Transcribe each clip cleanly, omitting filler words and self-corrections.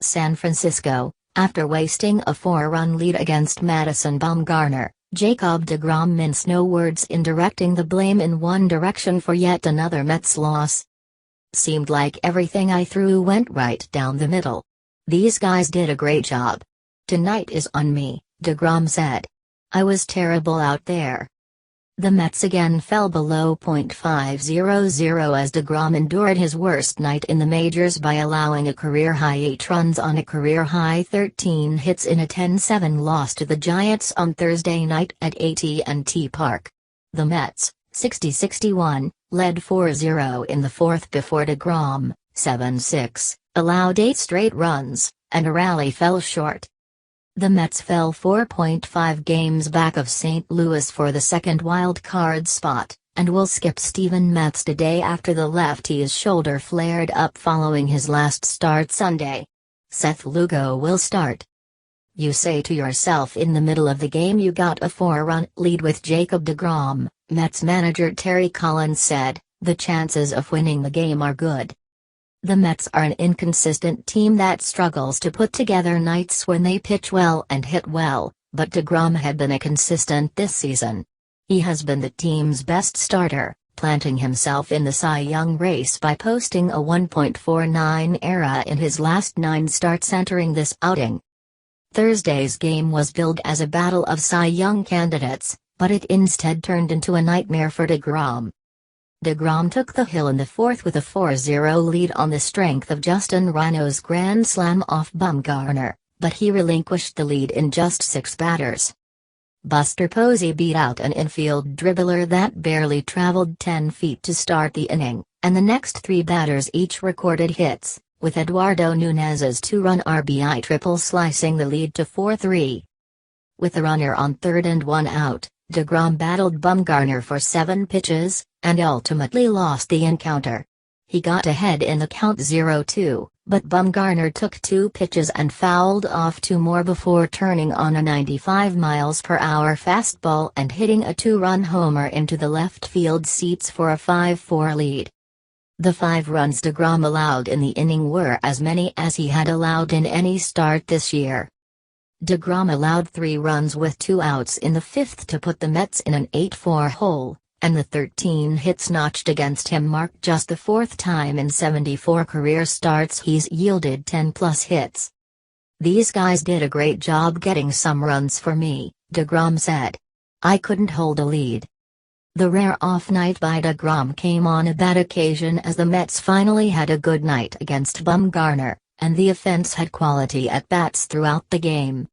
San Francisco, after wasting a 4-run lead against Madison Bumgarner, Jacob deGrom minced no words in directing the blame in one direction for yet another Mets loss. "Seemed like everything I threw went right down the middle. These guys did a great job. Tonight is on me," deGrom said. "I was terrible out there." The Mets again fell below .500 as deGrom endured his worst night in the majors by allowing a career-high 8 runs on a career-high 13 hits in a 10-7 loss to the Giants on Thursday night at AT&T Park. The Mets, 60-61, led 4-0 in the fourth before deGrom, 7-6, allowed 8 straight runs, and a rally fell short. The Mets fell 4.5 games back of St. Louis for the second wild-card spot, and will skip Steven Matz today after the lefty's shoulder flared up following his last start Sunday. Seth Lugo will start. You say to yourself in the middle of the game you got a 4-run lead with Jacob deGrom, Mets manager Terry Collins said, "The chances of winning the game are good." The Mets are an inconsistent team that struggles to put together nights when they pitch well and hit well, but deGrom had been a consistent this season. He has been the team's best starter, planting himself in the Cy Young race by posting a 1.49 ERA in his last 9 starts entering this outing. Thursday's game was billed as a battle of Cy Young candidates, but it instead turned into a nightmare for deGrom. deGrom took the hill in the fourth with a 4-0 lead on the strength of Justin Rhino's grand slam off Bumgarner, but he relinquished the lead in just 6 batters. Buster Posey beat out an infield dribbler that barely traveled 10 feet to start the inning, and the next 3 batters each recorded hits, with Eduardo Nunez's 2-run RBI triple slicing the lead to 4-3. With a runner on third and 1 out, deGrom battled Bumgarner for 7 pitches, and ultimately lost the encounter. He got ahead in the count 0-2, but Bumgarner took 2 pitches and fouled off 2 more before turning on a 95 mph fastball and hitting a 2-run homer into the left field seats for a 5-4 lead. The 5 runs deGrom allowed in the inning were as many as he had allowed in any start this year. deGrom allowed 3 runs with 2 outs in the 5th to put the Mets in an 8-4 hole, and the 13 hits notched against him marked just the 4th time in 74 career starts he's yielded 10-plus hits. "These guys did a great job getting some runs for me," deGrom said. "I couldn't hold a lead." The rare off night by deGrom came on a bad occasion as the Mets finally had a good night against Bumgarner, and the offense had quality at-bats throughout the game.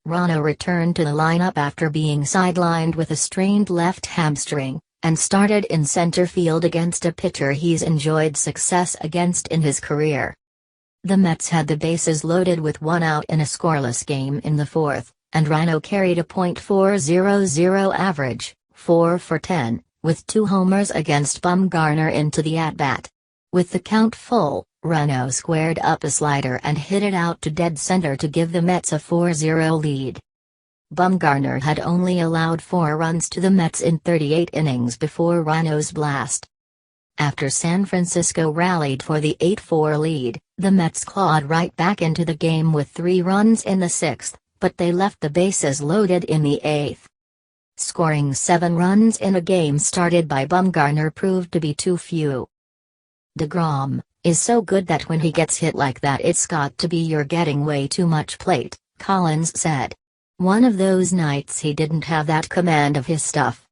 Rhino returned to the lineup after being sidelined with a strained left hamstring, and started in center field against a pitcher he's enjoyed success against in his career. The Mets had the bases loaded with 1 out in a scoreless game in the 4th, and Rhino carried a .400 average, 4 for 10, with 2 homers against Bumgarner into the at-bat. With the count full, Rhino squared up a slider and hit it out to dead center to give the Mets a 4-0 lead. Bumgarner had only allowed 4 runs to the Mets in 38 innings before Rhino's blast. After San Francisco rallied for the 8-4 lead, the Mets clawed right back into the game with 3 runs in the 6th, but they left the bases loaded in the 8th. Scoring 7 runs in a game started by Bumgarner proved to be too few. deGrom is so good that when he gets hit like that it's got to be "you're getting way too much plate," Collins said. "One of those nights he didn't have that command of his stuff.